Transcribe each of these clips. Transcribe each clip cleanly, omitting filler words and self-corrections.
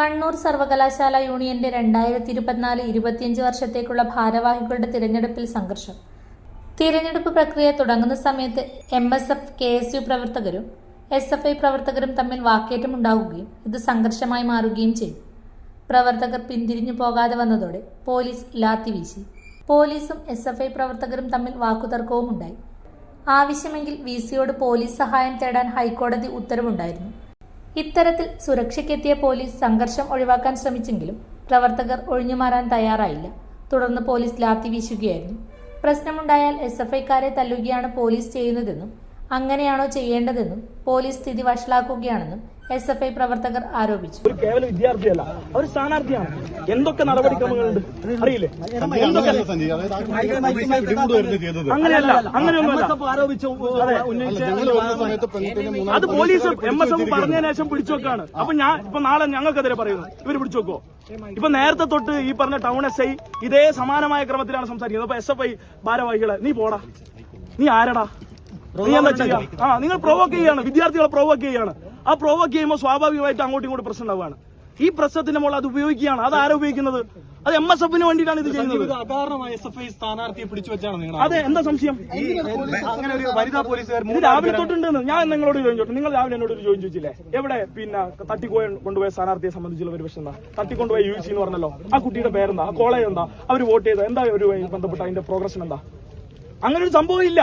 കണ്ണൂർ സർവകലാശാല യൂണിയന്റെ 2024-25 വർഷത്തേക്കുള്ള ഭാരവാഹികളുടെ തിരഞ്ഞെടുപ്പിൽ സംഘർഷം. തിരഞ്ഞെടുപ്പ് പ്രക്രിയ തുടങ്ങുന്ന സമയത്ത് MSF, KSU പ്രവർത്തകരും SFI പ്രവർത്തകരും തമ്മിൽ വാക്കേറ്റമുണ്ടാവുകയും ഇത് സംഘർഷമായി മാറുകയും ചെയ്തു. പ്രവർത്തകർ പിന്തിരിഞ്ഞു പോകാതെ വന്നതോടെ പോലീസ് ലാത്തി വീശി. പോലീസും SFI പ്രവർത്തകരും തമ്മിൽ വാക്കുതർക്കവും ഉണ്ടായി. ആവശ്യമെങ്കിൽ VCയോട് പോലീസ് സഹായം തേടാൻ ഹൈക്കോടതി ഉത്തരവുണ്ടായിരുന്നു. ഇത്തരത്തിൽ സുരക്ഷയ്ക്കെത്തിയ പോലീസ് സംഘർഷം ഒഴിവാക്കാൻ ശ്രമിച്ചെങ്കിലും പ്രവർത്തകർ ഒഴിഞ്ഞുമാറാൻ തയ്യാറായില്ല. തുടർന്ന് പോലീസ് ലാത്തി വീശുകയായിരുന്നു. പ്രശ്നമുണ്ടായാൽ SFIക്കാരെ തല്ലുകയാണ് പോലീസ് ചെയ്യുന്നതെന്നും അങ്ങനെയാണോ ചെയ്യേണ്ടതെന്നും പോലീസ് സ്ഥിതി വഷളാക്കുകയാണെന്നും SFI പ്രവർത്തകർ ആരോപിച്ചു. ഒരു കേവല വിദ്യാർത്ഥിയല്ല, അവർ സ്ഥാനാർത്ഥിയാണ്. എന്തൊക്കെ നടപടിക്രമങ്ങളുണ്ട് അറിയില്ലേ? അങ്ങനെയല്ല, അങ്ങനെയൊന്നുമല്ല. അത് പോലീസ് MSF പറഞ്ഞതിന് ശേഷം പിടിച്ചു വെക്കാണ്. അപ്പൊ ഇപ്പൊ നാളെ ഞങ്ങൾക്കെതിരെ പറയുന്നു ഇവര് പിടിച്ചു വെക്കോ? ഇപ്പൊ നേരത്തെ തൊട്ട് ഈ പറഞ്ഞ ടൗൺ SI ഇതേ സമാനമായ ക്രമത്തിലാണ് സംസാരിക്കുന്നത്. അപ്പൊ SFI ഭാരവാഹികളെ നീ പോടാ, നീ ആരടാ, നീ എന്താ ചെയ്യാ? നിങ്ങൾ പ്രൊവോക്ക് ചെയ്യാണ്, വിദ്യാർത്ഥികളെ പ്രൊവോക്ക് ചെയ്യാണ്. ആ പ്രൊവോക്ക് ചെയ്യുമ്പോൾ സ്വാഭാവികമായിട്ട് അങ്ങോട്ടും ഇങ്ങോട്ടും പ്രശ്നം ഉണ്ടാവുകയാണ്. ഈ പ്രശ്നത്തിന്റെ മുകളിൽ അത് ഉപയോഗിക്കുകയാണ്. അത് ആരാ ഉപയോഗിക്കുന്നത്? അത് MSFന് വേണ്ടിയിട്ടാണ് ഇത് ചെയ്യുന്നത്. അകാരണമായി SFI സ്ഥാനാർത്ഥിയെ പിടിച്ചു വെച്ചാണ്. അതെ, എന്താ സംശയം? അങ്ങനെ ഒരു വനിതാ പോലീസുകാർ രാവിലെ തൊട്ടുണ്ടെന്ന് ഞാൻ നിങ്ങളോട് ചോദിച്ചോട്ടെ. നിങ്ങൾ രാവിലെ എന്നോട് ഒരു ചോദ്യം ചോദിച്ചില്ലേ? എവിടെ പിന്നെ കൊണ്ടുപോയ സ്ഥാനാർത്ഥിയെ സംബന്ധിച്ചുള്ള ഒരു പ്രശ്നം എന്താ? തട്ടിക്കൊണ്ടുപോയ UC എന്ന് പറഞ്ഞല്ലോ. ആ കുട്ടിയുടെ പേരെന്താ? ആ കോളേജ് എന്താ? അവർ വോട്ട് ചെയ്ത എന്താ ഒരു ബന്ധപ്പെട്ട അതിന്റെ പ്രോഗ്രഷൻ എന്താ? അങ്ങനെ ഒരു സംഭവം ഇല്ല.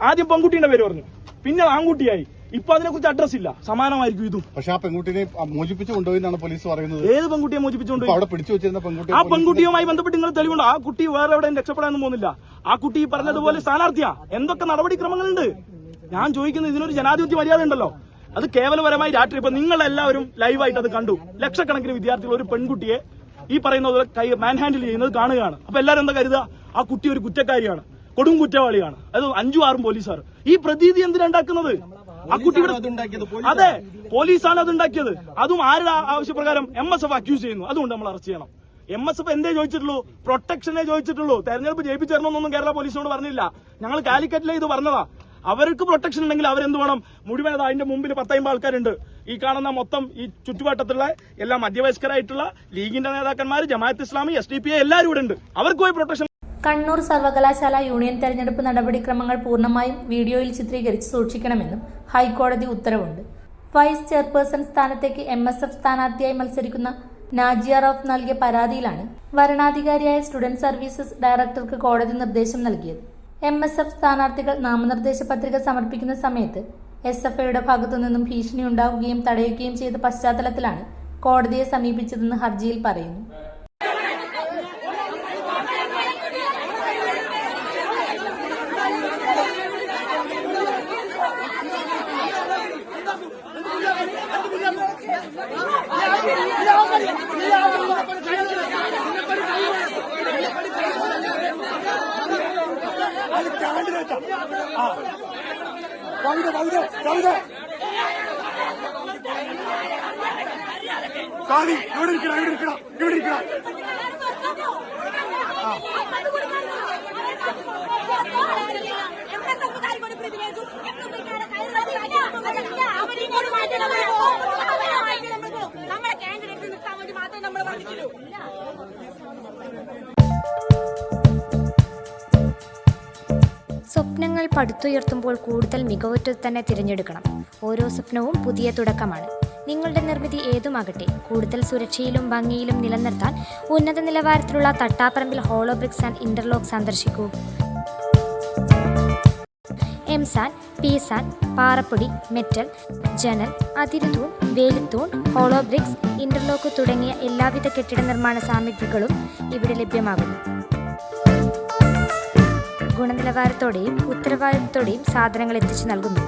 ആദ്യം പെൺകുട്ടിയുടെ പേര് പറഞ്ഞു, പിന്നെ ആൺകുട്ടിയായി. ഇപ്പൊ അതിനെ കുറിച്ച് അഡ്രസ് ഇല്ല. സമാനമായിരിക്കും ഇതും. പക്ഷെ ആ പെൺകുട്ടിയെ മോചിപ്പിച്ചു കൊണ്ടുപോയെന്നാണ് പോലീസ് പറയുന്നത്. ഏത് പെൺകുട്ടിയെ മോചിപ്പിച്ചുകൊണ്ടുപോയി? അവിടെ പിടിച്ചു വെച്ചിരുന്ന പെൺകുട്ടി. ആ പെൺകുട്ടിയുമായി ബന്ധപ്പെട്ട് നിങ്ങൾ തെളിവുണ്ടോ? ആ കുട്ടി വേറെ എവിടെ രക്ഷപ്പെടാനൊന്നും പോകുന്നില്ല. ആ കുട്ടി പറഞ്ഞതുപോലെ സ്ഥാനാർത്ഥിയാ. എന്തൊക്കെ നടപടിക്രമങ്ങളുണ്ട്? ഞാൻ ചോദിക്കുന്നത്, ഇതിനൊരു ജനാധിപത്യ മര്യാദ ഉണ്ടല്ലോ. അത് കേവലപരമായി രാത്രി ഇപ്പൊ നിങ്ങളെല്ലാവരും ലൈവായിട്ട് അത് കണ്ടു. ലക്ഷക്കണക്കിന് വിദ്യാർത്ഥികൾ ഒരു പെൺകുട്ടിയെ ഈ പറയുന്നത് കൈ മാൻ ഹാൻഡിൽ ചെയ്യുന്നത് കാണുകയാണ്. അപ്പൊ എല്ലാവരും എന്താ കരുതുക? ആ കുട്ടി ഒരു കുറ്റക്കാരിയാണ്, കൊടും കുറ്റവാളിയാണ്. അത് 5-6 പോലീസുകാർ. ഈ പ്രതീതി എന്തിനുണ്ടാക്കുന്നത്? ആ കുട്ടിയുടെ അതെ, പോലീസാണ് അത് ഉണ്ടാക്കിയത്. അതും ആരുടെ ആവശ്യപ്രകാരം? MSF അക്യൂസ് ചെയ്യുന്നു. അതുകൊണ്ട് നമ്മൾ അറസ്റ്റ് ചെയ്യണം. MSF എന്തേ ചോദിച്ചിട്ടുള്ളൂ? പ്രൊട്ടക്ഷനെ ചോദിച്ചിട്ടുള്ളൂ. തെരഞ്ഞെടുപ്പ് ജയിപ്പിച്ചേരണമെന്നൊന്നും കേരള പോലീസിനോട് പറഞ്ഞില്ല. ഞങ്ങൾ കാലിക്കറ്റിലെ ഇത് പറഞ്ഞതാ. അവർക്ക് പ്രൊട്ടക്ഷൻ ഉണ്ടെങ്കിൽ അവരെന്ത് വേണം? മുഴുവൻ അതിന്റെ മുമ്പിൽ 10-50 ആൾക്കാരുണ്ട്. ഈ കാണുന്ന മൊത്തം ഈ ചുറ്റുവട്ടത്തുള്ള എല്ലാ മധ്യവയസ്കരായിട്ടുള്ള ലീഗിന്റെ നേതാക്കന്മാർ, ജമാഅത്ത് ഇസ്ലാമി, SDPI എല്ലാവരും ഇവിടെ ഉണ്ട്. അവർക്ക് പോയി പ്രൊട്ടക്ഷൻ. കണ്ണൂർ സർവകലാശാല യൂണിയൻ തെരഞ്ഞെടുപ്പ് നടപടിക്രമങ്ങൾ പൂർണ്ണമായും വീഡിയോയിൽ ചിത്രീകരിച്ച് സൂക്ഷിക്കണമെന്നും ഹൈക്കോടതി ഉത്തരവുണ്ട്. വൈസ് ചെയർപേഴ്സൺ സ്ഥാനത്തേക്ക് MSF സ്ഥാനാർത്ഥിയായി മത്സരിക്കുന്ന നാജിയ റൌഫ് നൽകിയ പരാതിയിലാണ് വരണാധികാരിയായ സ്റ്റുഡന്റ് സർവീസസ് ഡയറക്ടർക്ക് കോടതി നിർദ്ദേശം നൽകിയത്. MSF സ്ഥാനാർത്ഥികൾ നാമനിർദ്ദേശ പത്രിക സമർപ്പിക്കുന്ന സമയത്ത് SFIയുടെ ഭാഗത്തുനിന്നും ഭീഷണി ഉണ്ടാവുകയും തടയുകയും ചെയ്ത പശ്ചാത്തലത്തിലാണ് കോടതിയെ സമീപിച്ചതെന്ന് ഹർജിയിൽ പറയുന്നു. സ്വപ്നങ്ങൾ പടുത്തുയർത്തുമ്പോൾ കൂടുതൽ മികവുറ്റത് തന്നെ തിരഞ്ഞെടുക്കണം. ഓരോ സ്വപ്നവും പുതിയ തുടക്കമാണ്. നിങ്ങളുടെ നിർമ്മിതി ഏതുമാകട്ടെ, കൂടുതൽ സുരക്ഷയിലും ഭംഗിയിലും നിലനിർത്താൻ ഉന്നത നിലവാരത്തിലുള്ള തട്ടാപ്പറമ്പിൽ ഹോളോബ്രിക്സ് ആൻഡ് ഇന്റർലോക്ക് സന്ദർശിക്കൂ. എംസാൻ, പീസാൻ, പാറപ്പൊടി, മെറ്റൽ, ജനൽ, അതിരുതൂൺ, വേലിത്തൂൺ, ഹോളോബ്രിക്സ്, ഇന്റർലോക്ക് തുടങ്ങിയ എല്ലാവിധ കെട്ടിട നിർമ്മാണ സാമഗ്രികളും ഇവിടെ ലഭ്യമാകുന്നു. ഗുണനിലവാരത്തോടെയും ഉത്തരവാദിത്തത്തോടെയും സാധനങ്ങൾ എത്തിച്ചു നൽകുന്നു.